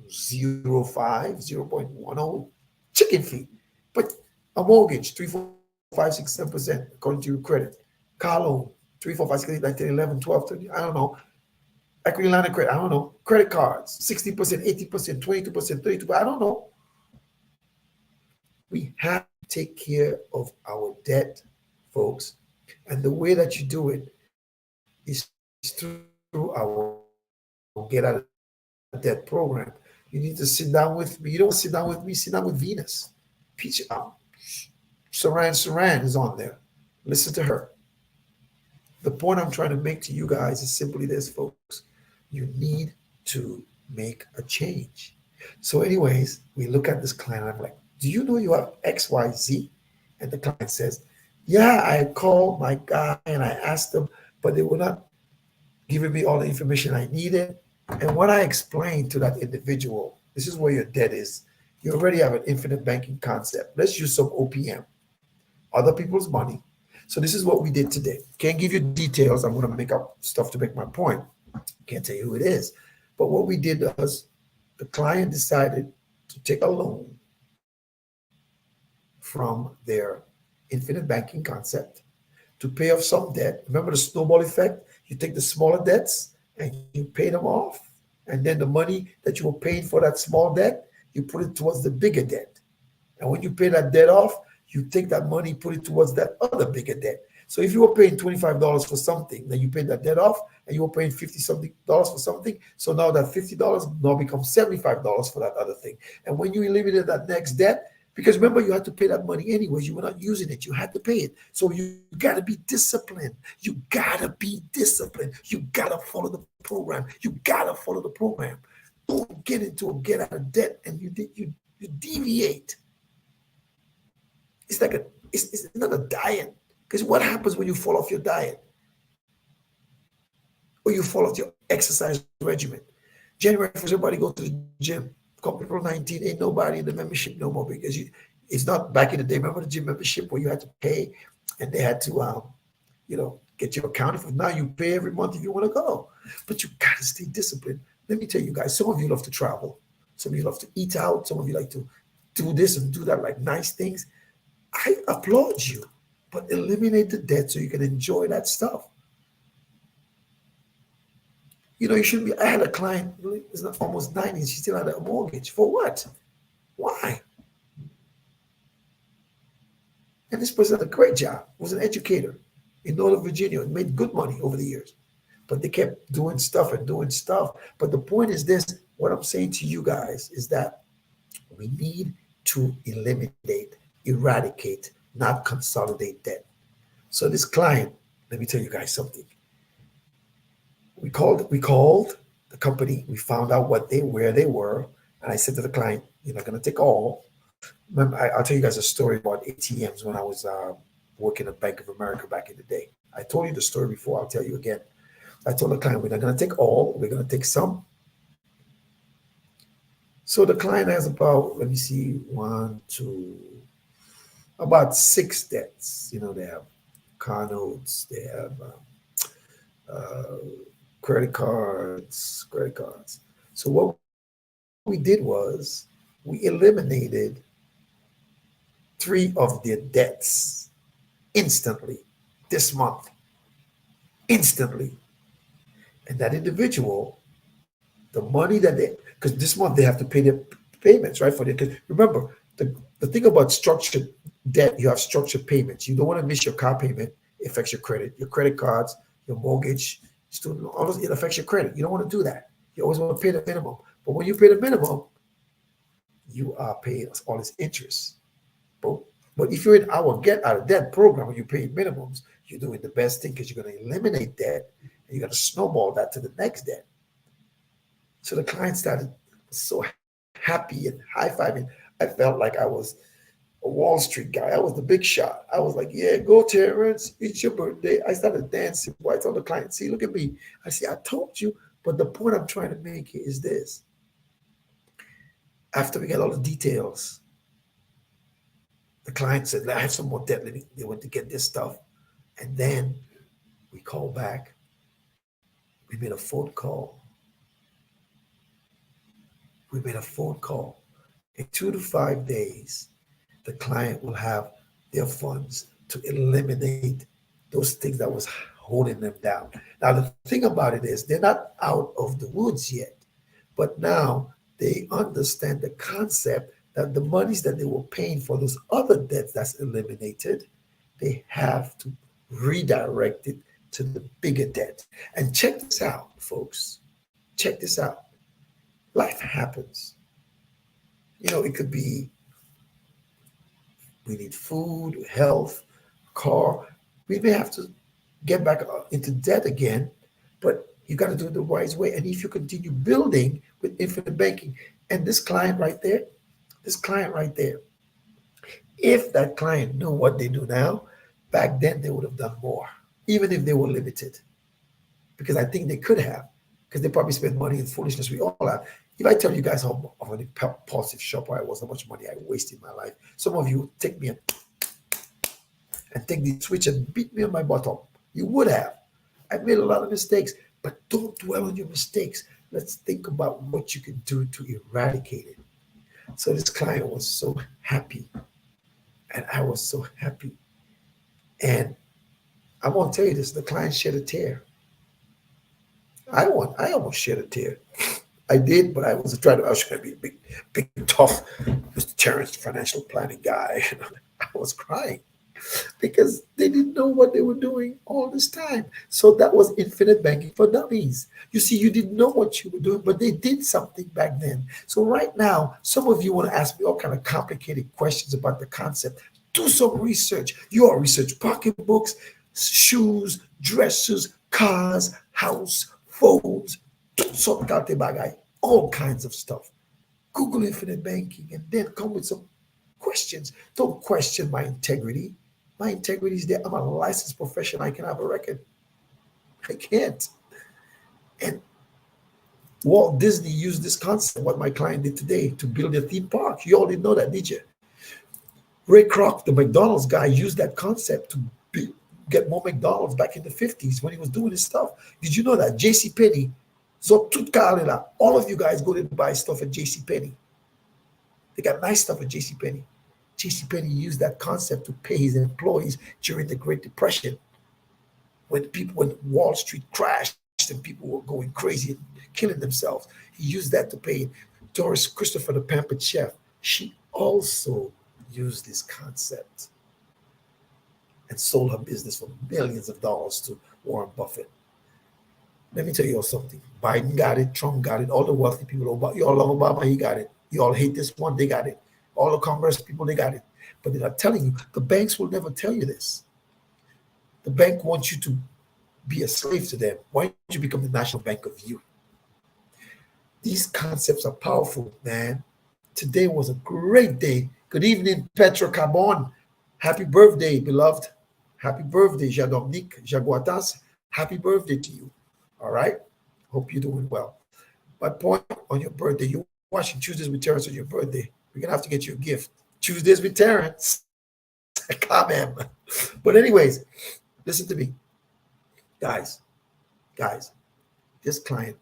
0.10 chicken feed. But a mortgage, 3, 4, 5, 6, 7%, according to your credit. Car loan, 3, 4, 5, 6, 8, 9, 10, 11, 12, 13, I don't know. Equity line of credit, I don't know. Credit cards, 60%, 80%, 22%, 32%, I don't know. We have to take care of our debt, folks. And the way that you do it is through our Get Out of Debt program. You need to sit down with me. You don't sit down with me, sit down with Venus. Peach, Saran is on there. Listen to her. The point I'm trying to make to you guys is simply this, folks. You need to make a change. So, anyways, we look at this client. I'm like, do you know you have XYZ? And the client says, yeah, I called my guy and I asked them, but they were not giving me all the information I needed. And when I explained to that individual, this is where your debt is. You already have an infinite banking concept. Let's use some OPM, other people's money. So this is what we did today. Can't give you details. I'm going to make up stuff to make my point. Can't tell you who it is. But what we did was the client decided to take a loan from their infinite banking concept to pay off some debt. Remember the snowball effect? You take the smaller debts and you pay them off. And then the money that you were paying for that small debt, you put it towards the bigger debt. And when you pay that debt off, you take that money, put it towards that other bigger debt. So if you were paying $25 for something, then you paid that debt off, and you were paying $50 for something. So now that $50 now becomes $75 for that other thing. And when you eliminate that next debt, because remember, you had to pay that money anyways. You were not using it. You had to pay it. So you got to be disciplined. You got to be disciplined. You got to follow the program. You got to follow the program. Don't get into a get out of debt and you deviate. It's like it's not a diet. Because what happens when you fall off your diet? Or you fall off your exercise regimen? January 1st, everybody go to the gym. Come April 19th, ain't nobody in the membership no more because it's not back in the day. Remember the gym membership where you had to pay and they had to, get you accounted for? Now you pay every month if you want to go. But you got to stay disciplined. Let me tell you guys, some of you love to travel. Some of you love to eat out. Some of you like to do this and do that, like nice things. I applaud you, but eliminate the debt so you can enjoy that stuff. You shouldn't be. I had a client, it's not almost 90, she still had a mortgage. For what? Why? And this person had a great job, was an educator in Northern Virginia and made good money over the years. But they kept doing stuff and doing stuff. But the point is this, what I'm saying to you guys is that we need to eliminate, eradicate, not consolidate debt. So this client, let me tell you guys something. We called the company. We found out where they were. And I said to the client, you're not going to take all. Remember, I'll tell you guys a story about ATMs when I was working at Bank of America back in the day. I told you the story before. I'll tell you again. I told the client, we're not going to take all. We're going to take some. So the client has about, let me see, about 6 debts. They have car notes. They have credit cards. So what we did was we eliminated 3 of their debts instantly this month. Instantly. And that individual, the money that because this month they have to pay their payments, right? Because remember, the thing about structured debt, you have structured payments. You don't want to miss your car payment. It affects your credit cards, your mortgage, student, all those, it affects your credit. You don't want to do that. You always want to pay the minimum. But when you pay the minimum, you are paying all this interest. But if you're in our get out of debt program where you pay minimums, you're doing the best thing because you're going to eliminate debt and you're going to snowball that to the next debt. So the client started so happy and high-fiving. I felt like I was a Wall Street guy. I was the big shot. I was like, yeah, go Terrence, it's your birthday. I started dancing. I told the client, see, look at me. I say, I told you, but the point I'm trying to make here is this. After we got all the details, the client said, I have some more debt. They went to get this stuff. And then we called back. We made a phone call. In 2 to 5 days, the client will have their funds to eliminate those things that was holding them down. Now, the thing about it is they're not out of the woods yet, but now they understand the concept that the monies that they were paying for those other debts that's eliminated, they have to redirect it to the bigger debt. And check this out, folks. Check this out. Life happens. It could be We need food, health, car. We may have to get back into debt again, but you got to do it the right way. And if you continue building with infinite banking, and this client right there, if that client knew what they do now, back then they would have done more, even if they were limited, because I think they could have, because they probably spent money in foolishness. We all have. If I tell you guys how of an impulsive shopper I was, how much money I wasted in my life, some of you take me and take the switch and beat me on my bottom. You would have. I've made a lot of mistakes, but don't dwell on your mistakes. Let's think about what you can do to eradicate it. So this client was so happy, and I was so happy. And I won't tell you this, the client shed a tear. I almost shed a tear. I did, but I was trying to be big, tough, Mr. Terrence, financial planning guy. I was crying because they didn't know what they were doing all this time. So that was infinite banking for dummies. You see, you didn't know what you were doing, but they did something back then. So right now, some of you want to ask me all kind of complicated questions about the concept. Do some research. You all research pocketbooks, shoes, dresses, cars, house, phones, some bagay, all kinds of stuff. Google infinite banking and then come with some questions. Don't question my integrity. My integrity is there. I'm a licensed professional. I can have a record. I can't. And Walt Disney used this concept, what my client did today, to build a theme park. You all didn't know that, did you? Ray Kroc, the McDonald's guy, used that concept to get more McDonald's back in the 50s when he was doing his stuff. Did you know that? JC Penney, so all of you guys go to buy stuff at JC Penney. They got nice stuff at JC Penney. JC Penney used that concept to pay his employees during the Great Depression when Wall Street crashed and people were going crazy and killing themselves. He used that to pay Doris Christopher, the pampered chef. She also used this concept and sold her business for millions of dollars to Warren Buffett. Let me tell you all something. Biden got it, Trump got it, all the wealthy people, you all love Obama, he got it. You all hate this one, they got it. All the Congress people, they got it. But they're not telling you. The banks will never tell you this. The bank wants you to be a slave to them. Why don't you become the national bank of you? These concepts are powerful, man. Today was a great day. Good evening, Petra Carbon. Happy birthday, beloved. Happy birthday, Jadomnik, Jaguatas. Happy birthday to you. All right? Hope you're doing well. But point on your birthday, you're watching Tuesdays with Terrence on your birthday. We're going to have to get you a gift. Tuesdays with Terrence. Come on. But anyways, listen to me. Guys, this client,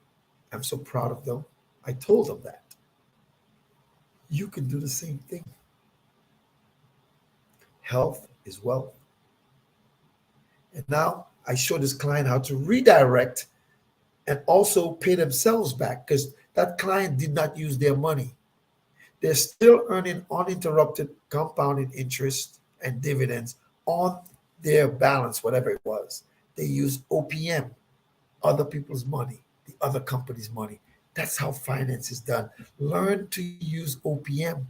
I'm so proud of them. I told them that. You can do the same thing. Health is wealth. And now I show this client how to redirect and also pay themselves back because that client did not use their money. They're still earning uninterrupted compounding interest and dividends on their balance, whatever it was. They use OPM, other people's money, the other company's money. That's how finance is done. Learn to use OPM.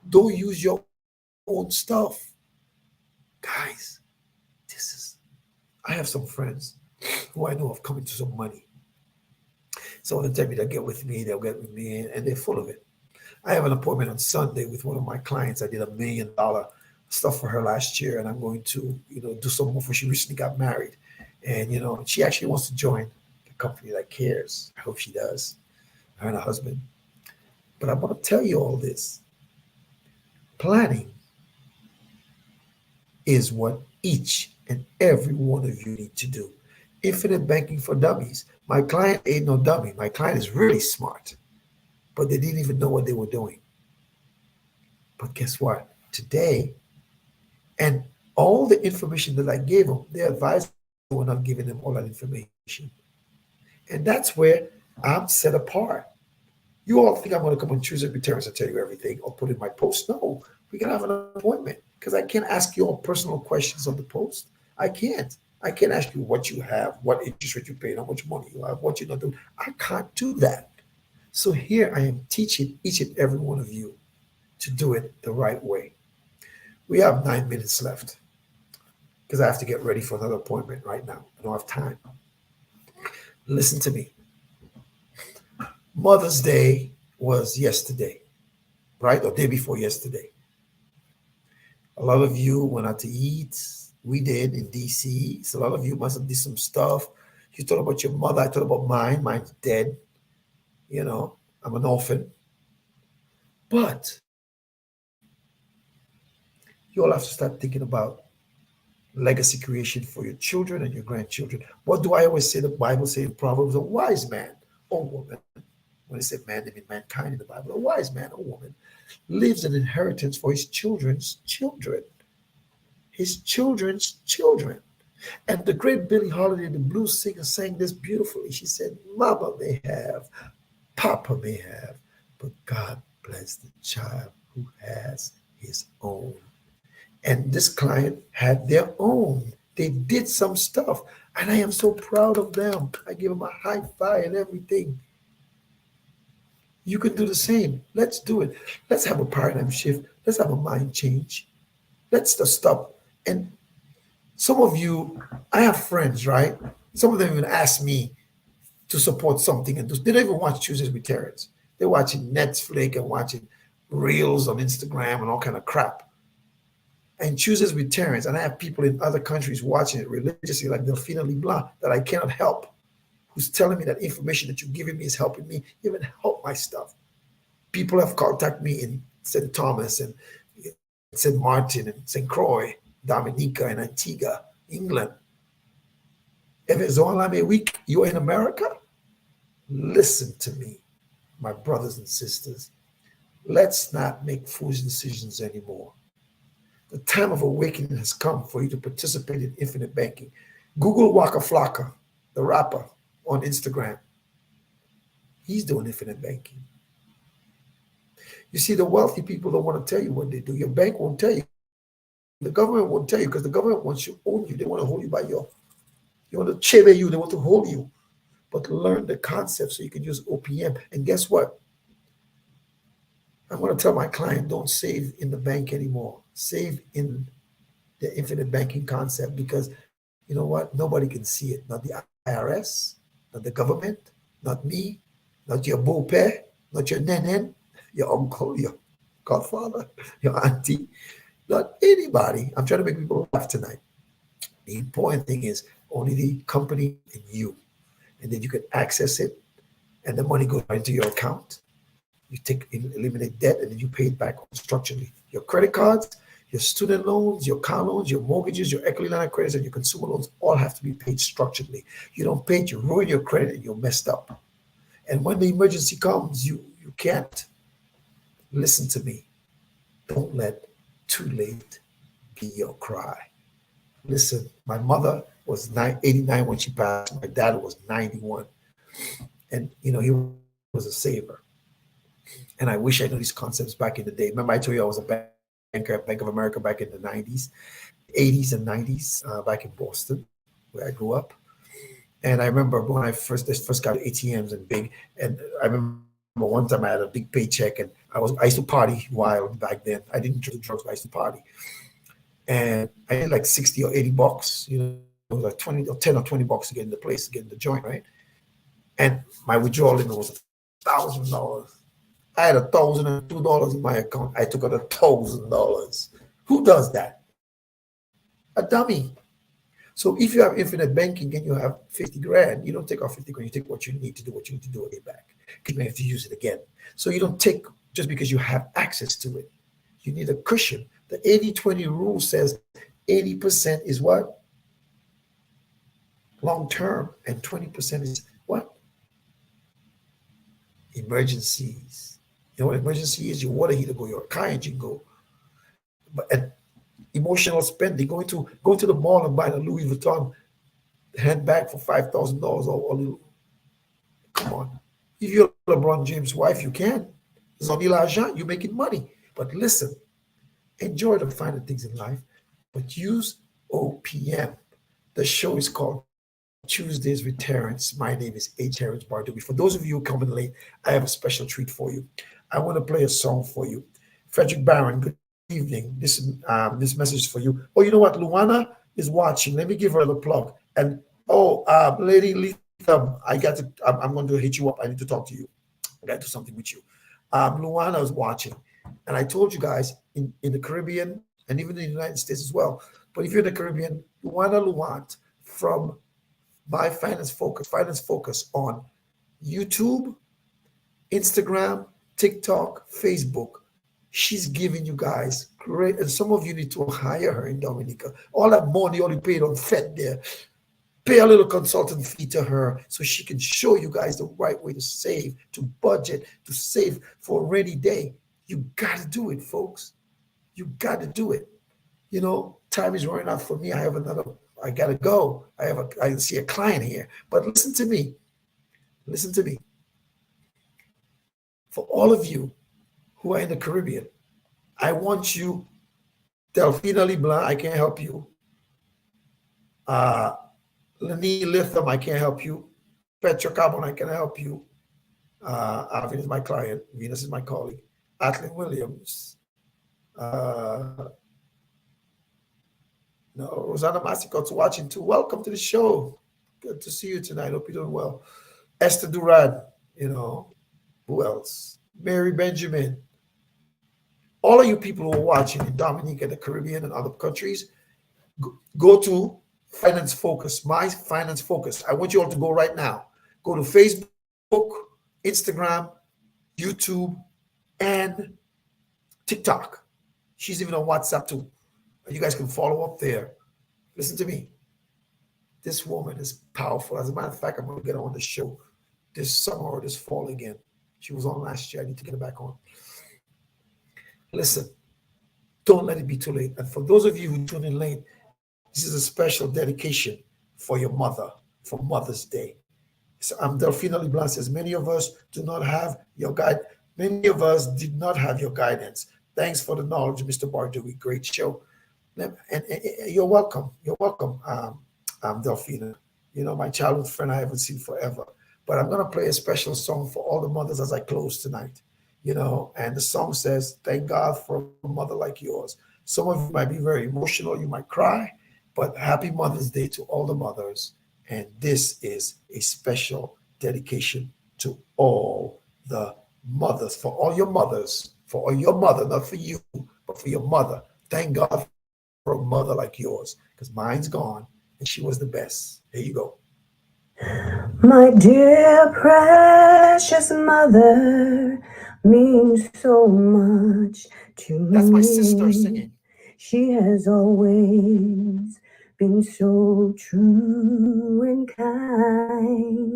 Don't use your own stuff. Guys, I have some friends who I know have come into some money. Some of them tell me they'll get with me, and they're full of it. I have an appointment on Sunday with one of my clients. I did $1 million stuff for her last year, and I'm going to, do some more for. She recently got married, and she actually wants to join a company that cares. I hope she does. Her and her husband. But I'm going to tell you all this. Planning is what each and every one of you need to do. Infinite banking for dummies. My client ain't no dummy. My client is really smart, but they didn't even know what they were doing. But guess what? Today, and all the information that I gave them, their advisors were not giving them all that information. And that's where I'm set apart. You all think I'm going to come on Tuesday with Terrence and tell you everything or put in my post. No, we can have an appointment because I can't ask you all personal questions on the post. I can't. I can't ask you what you have, what interest rate you pay, how much money you have, what you're not doing. I can't do that. So here I am teaching each and every one of you to do it the right way. We have 9 minutes left because I have to get ready for another appointment right now. I don't have time. Listen to me. Mother's Day was yesterday, right? Or day before yesterday. A lot of you went out to eat. We did in DC. So a lot of you must have did some stuff. You thought about your mother. I thought about mine. Mine's dead. You know, I'm an orphan. But you all have to start thinking about legacy creation for your children and your grandchildren. What do I always say? The Bible says in Proverbs, a wise man or woman, when it said man, they mean mankind in the Bible, a wise man or woman leaves an inheritance for his children's children. His children's children. And the great Billie Holiday, the blues singer, sang this beautifully. She said, Mama may have, Papa may have, but God bless the child who has his own. And this client had their own. They did some stuff, and I am so proud of them. I give them a high five and everything. You can do the same. Let's do it. Let's have a paradigm shift. Let's have a mind change. Let's just stop. And some of you, I have friends, right? Some of them even ask me to support something, and they don't even watch Tuesdays with Terrence. They're watching Netflix and watching reels on Instagram and all kind of crap. And Tuesdays with Terrence, and I have people in other countries watching it religiously, like Delphina Leblanc, that I cannot help, who's telling me that information that you're giving me is helping me even help my stuff. People have contacted me in St. Thomas and St. Martin and St. Croix, Dominica and Antigua, England. If it's only a week, you're in America? Listen to me, my brothers and sisters. Let's not make foolish decisions anymore. The time of awakening has come for you to participate in infinite banking. Google Waka Flocka, the rapper, on Instagram. He's doing infinite banking. You see, the wealthy people don't want to tell you what they do. Your bank won't tell you. The government won't tell you because the government wants to own you. They want to hold you by you want to chebe you. They want to hold you. But learn the concept so you can use OPM. And guess what? I'm going to tell my client, don't save in the bank anymore. Save in the infinite banking concept because you know what? Nobody can see it. Not the IRS, not the government, not me, not your beau-père, not your nenen, your uncle, your godfather, your auntie, not anybody. I'm trying to make people laugh tonight. The important thing is only the company and you. And then you can access it and the money goes into your account. You eliminate debt, and then you pay it back structurally. Your credit cards, your student loans, your car loans, your mortgages, your equity line of credits, and your consumer loans all have to be paid structurally. You don't pay it, you ruin your credit, and you're messed up. And when the emergency comes, you can't. Listen to me. Don't let too late be your cry. Listen, my mother was 89 when she passed. My dad was 91. And, he was a saver. And I wish I knew these concepts back in the day. Remember, I told you I was a banker at Bank of America back in the 90s, 80s and 90s, back in Boston, where I grew up. And I remember when I first got ATMs and big, and I remember one time I had a big paycheck, and I used to party wild back then. I didn't do drugs, but I used to party. And I had like 60 or 80 bucks, it was like 20 or 10 or 20 bucks to get in the place, to get in the joint, right? And my withdrawal limit was $1,000. I had $1,002 in my account. I took out $1,000. Who does that? A dummy. So if you have infinite banking and you have 50 grand, you don't take out 50 grand. You take what you need to do, and get back. Because you may have to use it again. So you don't take just because you have access to it. You need a cushion. The 80-20 rule says 80% is what? Long term. And 20% is what? Emergencies. You know what emergency is? Your water heater go, your car engine go. But emotional spending, going to the mall and buying a Louis Vuitton handbag for $5,000 or a little. Come on. If you're LeBron James' wife, you can. Zoni l'argent, you're making money. But listen, enjoy the finer things in life, but use OPM. The show is called Tuesdays with Terrence. My name is Terrence Bardubi. For those of you coming late, I have a special treat for you. I want to play a song for you. Frederick Barron, good evening. This message is for you. Oh, you know what? Luana is watching. Let me give her a little plug. And oh, Lady Letha, I'm going to hit you up. I need to talk to you. I got to do something with you. Luana is watching, and I told you guys in the Caribbean and even in the United States as well. But if you're in the Caribbean, Luana Luant from my Finance Focus on YouTube, Instagram, TikTok, Facebook. She's giving you guys great, and some of you need to hire her in Dominica. All that money only paid on Fed there. Pay a little consultant fee to her so she can show you guys the right way to save, to budget, to save for a rainy day. You got to do it, folks. You got to do it. Time is running out for me. I got to go. I see a client here. But listen to me. Listen to me. For all of you who are in the Caribbean, I want you, Delphina Leblanc, I can't help you. Uh, Lenny Litham, I can't help you. Petra Carbon, I can help you. Alvin is my client. Venus is my colleague. Atlin Williams. No, Rosanna Masicot's watching too. Welcome to the show. Good to see you tonight. Hope you're doing well. Esther Durad, who else? Mary Benjamin. All of you people who are watching in Dominica, the Caribbean, and other countries, go to Finance Focus, my Finance Focus. I want you all to go right now. Go to Facebook, Instagram, YouTube, and TikTok. She's even on WhatsApp too. You guys can follow up there. Listen to me. This woman is powerful. As a matter of fact, I'm going to get her on the show this summer or this fall again. She was on last year. I need to get her back on. Listen, don't let it be too late. And for those of you who tune in late, this is a special dedication for your mother, for Mother's Day. So I'm Delphina Leblanc says, many of us do not have your guide. Many of us did not have your guidance. Thanks for the knowledge, Mr. Bardui. Great show. And you're welcome. You're welcome, Delphina. My childhood friend I haven't seen forever. But I'm going to play a special song for all the mothers as I close tonight. And the song says, thank God for a mother like yours. Some of you might be very emotional. You might cry. But happy Mother's Day to all the mothers. And this is a special dedication to all the mothers, for all your mothers, for all your mother, not for you, but for your mother. Thank God for a mother like yours, because mine's gone and she was the best. Here you go. My dear precious mother means so much to me. That's my sister singing. She has always been so true and kind.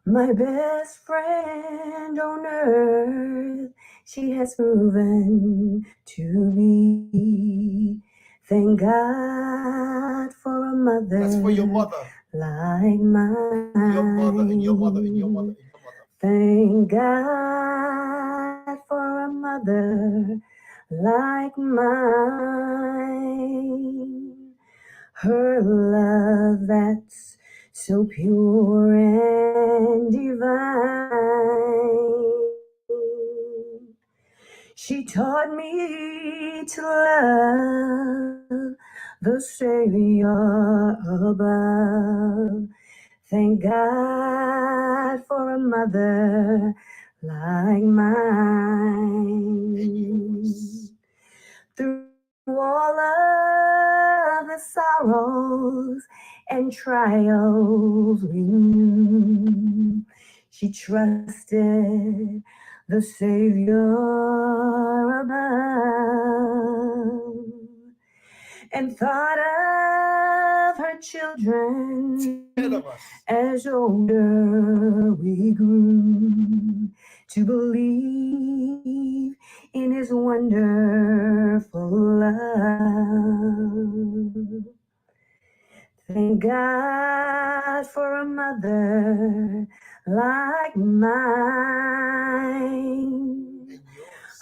My best friend on earth, she has proven to be. Thank God for a mother. That's for your mother. Like mine. Your mother and your mother and your mother and your mother. Thank God for a mother like mine. Her love that's so pure and divine. She taught me to love the Savior above. Thank God for a mother like mine. Through all of the sorrows and trials we knew, she trusted the Savior above and thought of her children as older we grew to believe in his wonderful love. Thank God for a mother like mine.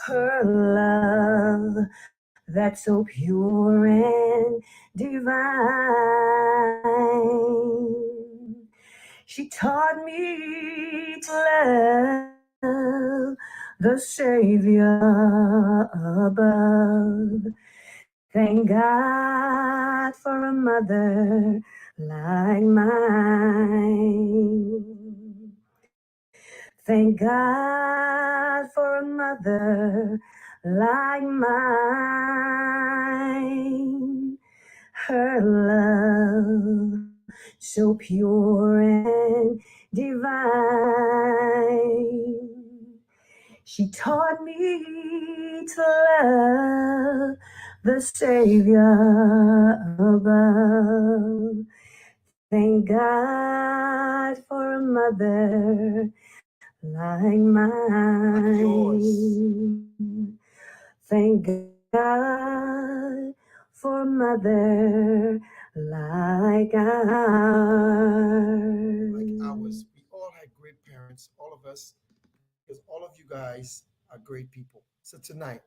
Her love that's so pure and divine. She taught me to love the Savior above. Thank God for a mother like mine. Thank God for a mother like mine. Her love so pure and divine. She taught me to love the Savior above. Thank God for a mother like mine. Thank God for a mother like ours. ours. We all had great parents, all of us, because all of you guys are great people. So tonight,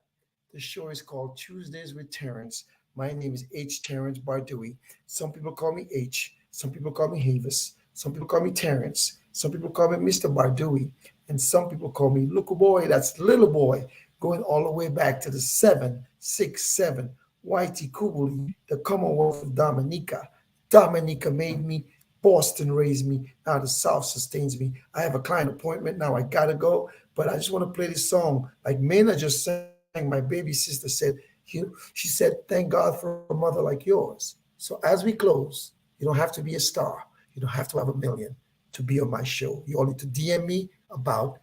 the show is called Tuesdays with Terrence. My name is H. Terrence Bardui. Some people call me H. Some people call me Havis. Some people call me Terrence. Some people call me Mr. Bardui. And some people call me Little Boy. That's Little Boy, going all the way back to the 767 Whitey Kubuli, the Commonwealth of Dominica. Dominica made me. Boston raised me. Now the South sustains me. I have a client appointment now. I gotta go, but I just want to play this song. Like Mena just sang, my baby sister said, she said, thank God for a mother like yours. So as we close, you don't have to be a star. You don't have to have a million to be on my show. You only to DM me about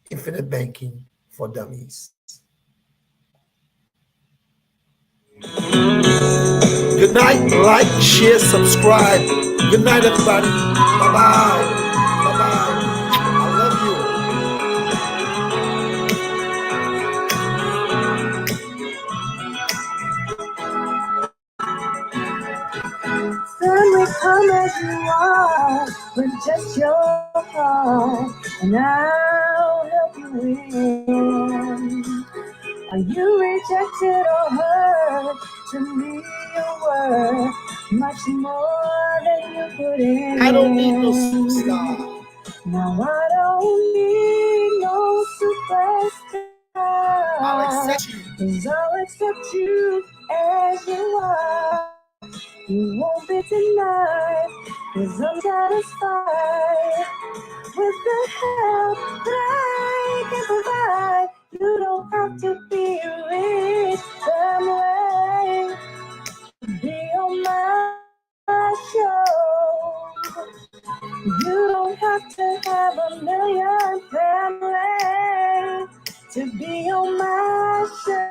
infinite banking for dummies. Good night. Like, share, subscribe. Good night, everybody. Bye bye. Bye bye. I love you. Family, come as you are with just your heart, and I'll help you win. Are you rejected or hurt? To me, your worth much more than you put in. I don't need no superstar. Now I don't need no I'll superstar, accept you. 'cause I'll accept you as you are. You won't be denied, 'cause I'm satisfied with the help that I can provide. You don't have to be rich family to be on my show. You don't have to have a million family to be on my show.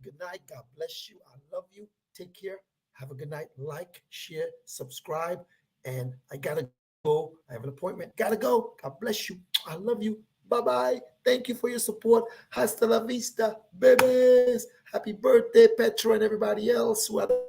Good night. God bless you. I love you. Take care. Have a good night. Like, share, subscribe. And I gotta go. I have an appointment. Gotta go. God bless you. I love you. Bye bye. Thank you for your support. Hasta la vista, babies. Happy birthday, Petra, and everybody else who had a